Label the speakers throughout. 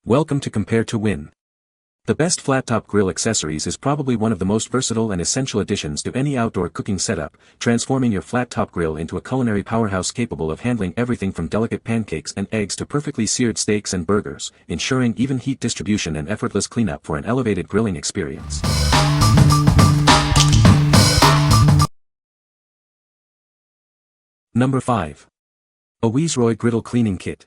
Speaker 1: Welcome to Compare to Win. The best Flattop Grill Accessories is probably one of the most versatile and essential additions to any outdoor cooking setup, transforming your flat-top grill into a culinary powerhouse capable of handling everything from delicate pancakes and eggs to perfectly seared steaks and burgers, ensuring even heat distribution and effortless cleanup for an elevated grilling experience. Number 5. AWEASROY Griddle Cleaning Kit.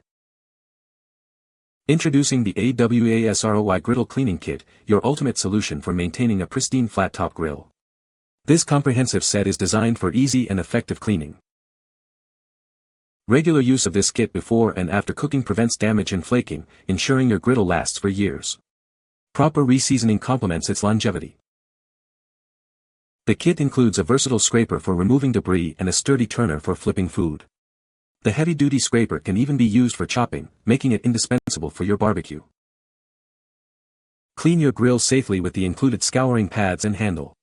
Speaker 1: Introducing the AWEASROY Griddle Cleaning Kit, your ultimate solution for maintaining a pristine flat-top grill. This comprehensive set is designed for easy and effective cleaning. Regular use of this kit before and after cooking prevents damage and flaking, ensuring your griddle lasts for years. Proper reseasoning complements its longevity. The kit includes a versatile scraper for removing debris and a sturdy turner for flipping food. The heavy-duty scraper can even be used for chopping, making it indispensable for your barbecue. Clean your grill safely with the included scouring pads and handle.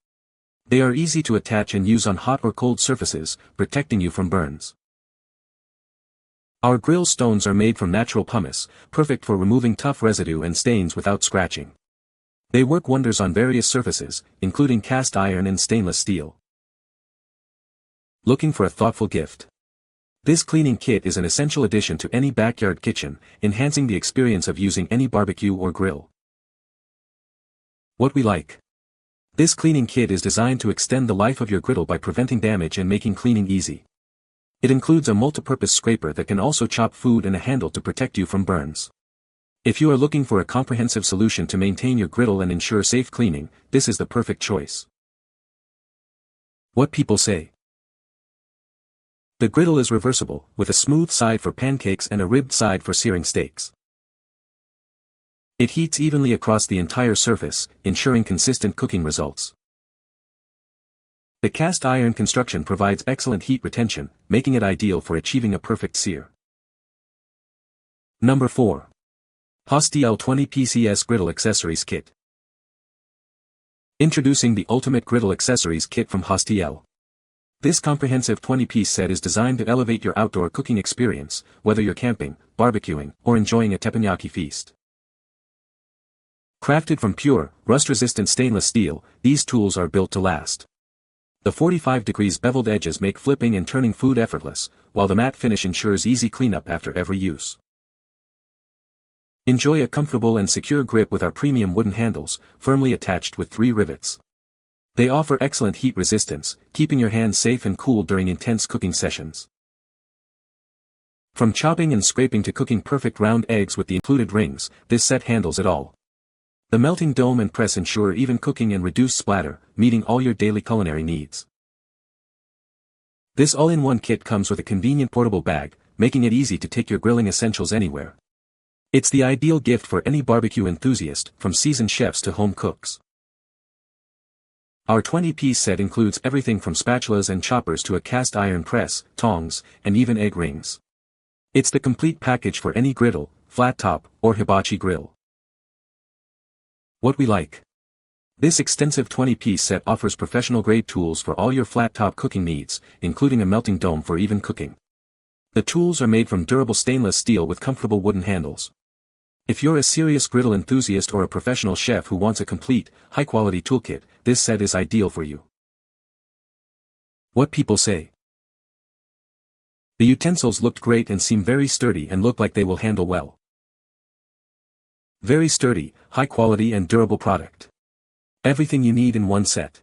Speaker 1: They are easy to attach and use on hot or cold surfaces, protecting you from burns. Our grill stones are made from natural pumice, perfect for removing tough residue and stains without scratching. They work wonders on various surfaces, including cast iron and stainless steel. Looking for a thoughtful gift? This cleaning kit is an essential addition to any backyard kitchen, enhancing the experience of using any barbecue or grill. What we like. This cleaning kit is designed to extend the life of your griddle by preventing damage and making cleaning easy. It includes a multi-purpose scraper that can also chop food and a handle to protect you from burns. If you are looking for a comprehensive solution to maintain your griddle and ensure safe cleaning, this is the perfect choice. What people say. The griddle is reversible, with a smooth side for pancakes and a ribbed side for searing steaks. It heats evenly across the entire surface, ensuring consistent cooking results. The cast iron construction provides excellent heat retention, making it ideal for achieving a perfect sear. Number 4. HaSteeL 20 PCS Griddle Accessories Kit. Introducing the Ultimate Griddle Accessories Kit from HaSteeL. This comprehensive 20-piece set is designed to elevate your outdoor cooking experience, whether you're camping, barbecuing, or enjoying a teppanyaki feast. Crafted from pure, rust-resistant stainless steel, these tools are built to last. The 45 degrees beveled edges make flipping and turning food effortless, while the matte finish ensures easy cleanup after every use. Enjoy a comfortable and secure grip with our premium wooden handles, firmly attached with 3 rivets. They offer excellent heat resistance, keeping your hands safe and cool during intense cooking sessions. From chopping and scraping to cooking perfect round eggs with the included rings, this set handles it all. The melting dome and press ensure even cooking and reduce splatter, meeting all your daily culinary needs. This all-in-one kit comes with a convenient portable bag, making it easy to take your grilling essentials anywhere. It's the ideal gift for any barbecue enthusiast, from seasoned chefs to home cooks. Our 20-piece set includes everything from spatulas and choppers to a cast iron press, tongs, and even egg rings. It's the complete package for any griddle, flat top, or hibachi grill. What we like. This extensive 20-piece set offers professional-grade tools for all your flat-top cooking needs, including a melting dome for even cooking. The tools are made from durable stainless steel with comfortable wooden handles. If you're a serious griddle enthusiast or a professional chef who wants a complete, high-quality toolkit, this set is ideal for you. What people say. The utensils looked great and seem very sturdy and look like they will handle well. Very sturdy, high-quality and durable product. Everything you need in one set.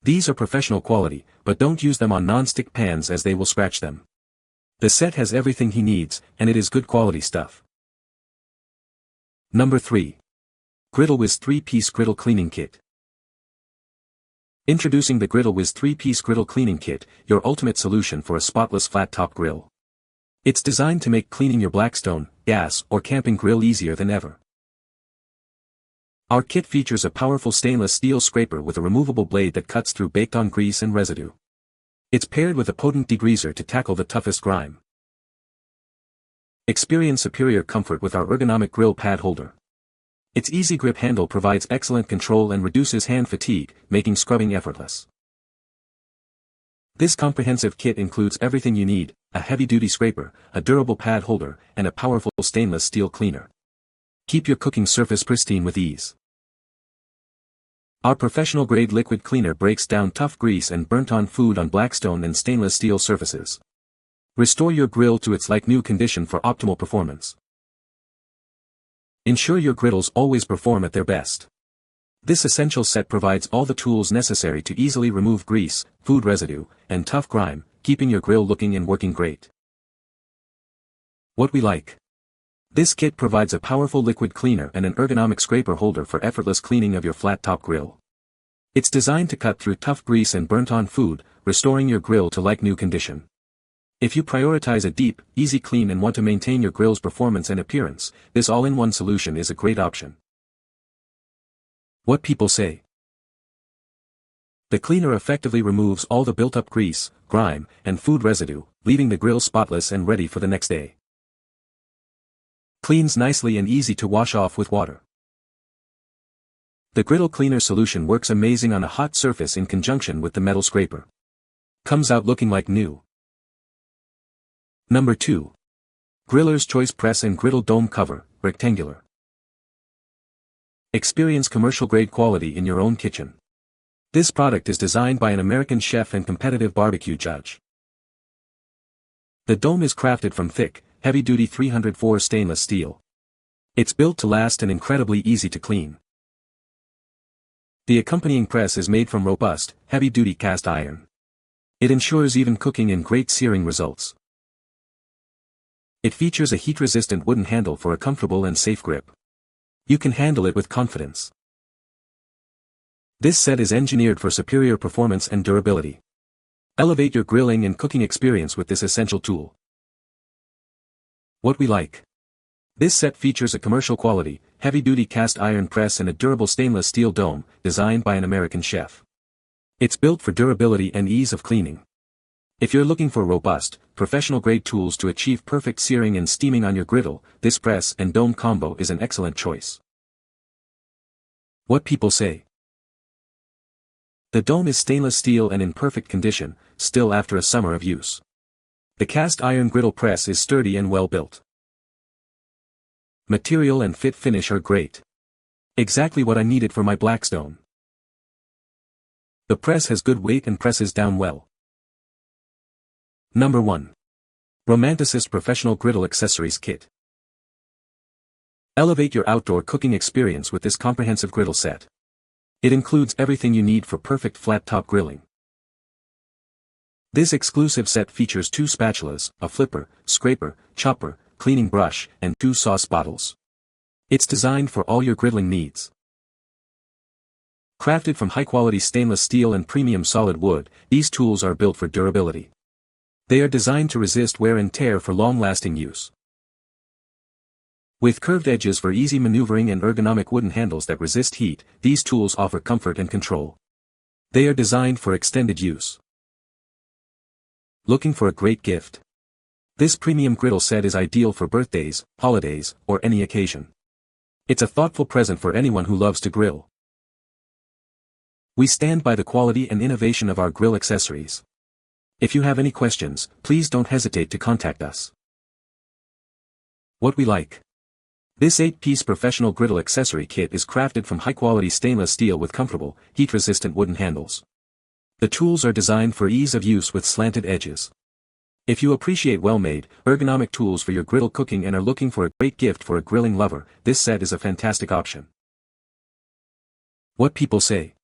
Speaker 1: These are professional quality, but don't use them on non-stick pans as they will scratch them. The set has everything he needs, and it is good quality stuff. Number 3. Griddle-Whiz 3-piece Griddle Cleaning Kit. Introducing the Griddle-Whiz 3-piece Griddle Cleaning Kit, your ultimate solution for a spotless flat-top grill. It's designed to make cleaning your Blackstone, gas, or camping grill easier than ever. Our kit features a powerful stainless steel scraper with a removable blade that cuts through baked-on grease and residue. It's paired with a potent degreaser to tackle the toughest grime. Experience superior comfort with our ergonomic grill pad holder. Its easy grip handle provides excellent control and reduces hand fatigue, making scrubbing effortless. This comprehensive kit includes everything you need: a heavy-duty scraper, a durable pad holder, and a powerful stainless steel cleaner. Keep your cooking surface pristine with ease. Our professional-grade liquid cleaner breaks down tough grease and burnt-on food on blackstone and stainless steel surfaces. Restore your grill to its like-new condition for optimal performance. Ensure your griddles always perform at their best. This essential set provides all the tools necessary to easily remove grease, food residue, and tough grime, keeping your grill looking and working great. What we like. This kit provides a powerful liquid cleaner and an ergonomic scraper holder for effortless cleaning of your flat-top grill. It's designed to cut through tough grease and burnt-on food, restoring your grill to like-new condition. If you prioritize a deep, easy clean and want to maintain your grill's performance and appearance, this all-in-one solution is a great option. What people say. The cleaner effectively removes all the built-up grease, grime, and food residue, leaving the grill spotless and ready for the next day. Cleans nicely and easy to wash off with water. The griddle cleaner solution works amazing on a hot surface in conjunction with the metal scraper. Comes out looking like new. Number 2. Griller's Choice Press and Griddle Dome Cover, Rectangular. Experience commercial-grade quality in your own kitchen. This product is designed by an American chef and competitive barbecue judge. The dome is crafted from thick, heavy-duty 304 stainless steel. It's built to last and incredibly easy to clean. The accompanying press is made from robust, heavy-duty cast iron. It ensures even cooking and great searing results. It features a heat-resistant wooden handle for a comfortable and safe grip. You can handle it with confidence. This set is engineered for superior performance and durability. Elevate your grilling and cooking experience with this essential tool. What we like. This set features a commercial-quality, heavy-duty cast iron press and a durable stainless steel dome, designed by an American chef. It's built for durability and ease of cleaning. If you're looking for robust, professional-grade tools to achieve perfect searing and steaming on your griddle, this press and dome combo is an excellent choice. What people say. The dome is stainless steel and in perfect condition, still after a summer of use. The cast iron griddle press is sturdy and well built. Material and fit finish are great. Exactly what I needed for my Blackstone. The press has good weight and presses down well. Number 1. ROMANTICIST Professional Griddle Accessories Kit. Elevate your outdoor cooking experience with this comprehensive griddle set. It includes everything you need for perfect flat-top grilling. This exclusive set features 2 spatulas, a flipper, scraper, chopper, cleaning brush, and 2 sauce bottles. It's designed for all your griddling needs. Crafted from high-quality stainless steel and premium solid wood, these tools are built for durability. They are designed to resist wear and tear for long-lasting use. With curved edges for easy maneuvering and ergonomic wooden handles that resist heat, these tools offer comfort and control. They are designed for extended use. Looking for a great gift? This premium griddle set is ideal for birthdays, holidays, or any occasion. It's a thoughtful present for anyone who loves to grill. We stand by the quality and innovation of our grill accessories. If you have any questions, please don't hesitate to contact us. What we like. This 8-piece professional griddle accessory kit is crafted from high-quality stainless steel with comfortable, heat-resistant wooden handles. The tools are designed for ease of use with slanted edges. If you appreciate well-made, ergonomic tools for your griddle cooking and are looking for a great gift for a grilling lover, this set is a fantastic option. What people say.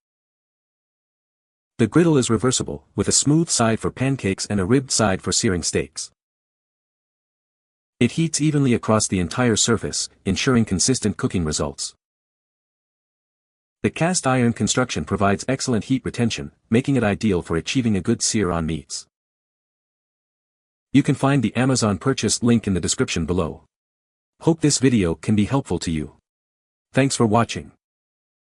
Speaker 1: The griddle is reversible, with a smooth side for pancakes and a ribbed side for searing steaks. It heats evenly across the entire surface, ensuring consistent cooking results. The cast iron construction provides excellent heat retention, making it ideal for achieving a good sear on meats. You can find the Amazon purchase link in the description below. Hope this video can be helpful to you. Thanks for watching.